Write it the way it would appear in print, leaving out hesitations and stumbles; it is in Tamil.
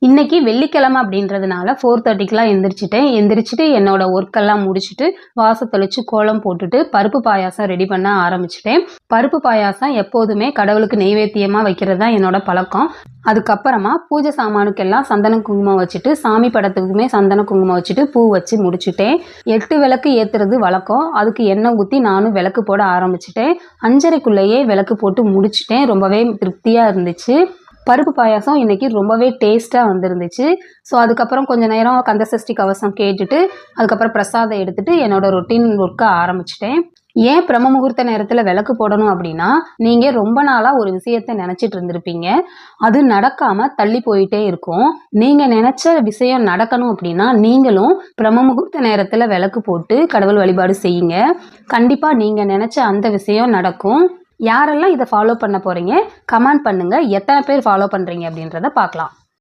இன்னைக்கு வெள்ளிக்கிழமை அப்படின்றதுனால 4:30க்குலாம் எந்திரிச்சிட்டு என்னோட ஒர்க்கெல்லாம் முடிச்சுட்டு வாசல் தெளிச்சு கோலம் போட்டுட்டு பருப்பு பாயாசம் ரெடி பண்ண ஆரம்பிச்சிட்டேன். பருப்பு பாயாசம் எப்போதுமே கடவுளுக்கு நெய்வேத்தியமாக வைக்கிறது தான் என்னோட பழக்கம். அதுக்கப்புறமா பூஜை சாமானுக்கெல்லாம் சந்தன குங்குமம் வச்சுட்டு சாமி படத்துக்குமே சந்தன குங்குமம் வச்சுட்டு பூ வச்சு முடிச்சுட்டேன். 8 விளக்கு ஏற்றுறது வழக்கம். அதுக்கு எண்ணெய் ஊற்றி நானும் விளக்கு போட ஆரம்பிச்சிட்டேன். 5:30க்குள்ளேயே விளக்கு போட்டு முடிச்சிட்டேன். ரொம்பவே திருப்தியாக இருந்துச்சு. பருப்பு பாயாசம் இன்றைக்கி ரொம்பவே டேஸ்ட்டாக வந்துருந்துச்சு. ஸோ அதுக்கப்புறம் கொஞ்சம் நேரம் கந்தசஷ்டி கவசம் கேட்டுட்டு அதுக்கப்புறம் பிரசாதம் எடுத்துகிட்டு என்னோடய ரொட்டீன் ஒர்க்கை ஆரம்பிச்சிட்டேன். ஏன் பிரம்ம முகூர்த்த நேரத்தில் விளக்கு போடணும் அப்படின்னா, நீங்கள் ரொம்ப நாளாக ஒரு விஷயத்தை நினச்சிட்டு இருந்திருப்பீங்க. அது நடக்காமல் தள்ளி போயிட்டே இருக்கும். நீங்கள் நினச்ச விஷயம் நடக்கணும் அப்படின்னா நீங்களும் பிரம்ம முகூர்த்த நேரத்தில் விளக்கு போட்டு கடவுள் வழிபாடு செய்யுங்க. கண்டிப்பாக நீங்கள் நினச்ச அந்த விஷயம் நடக்கும். யாரெல்லாம் இதை ஃபாலோ பண்ண போகிறீங்க கமெண்ட் பண்ணுங்கள். எத்தனை பேர் ஃபாலோ பண்ணுறீங்க அப்படின்றத பார்க்கலாம்.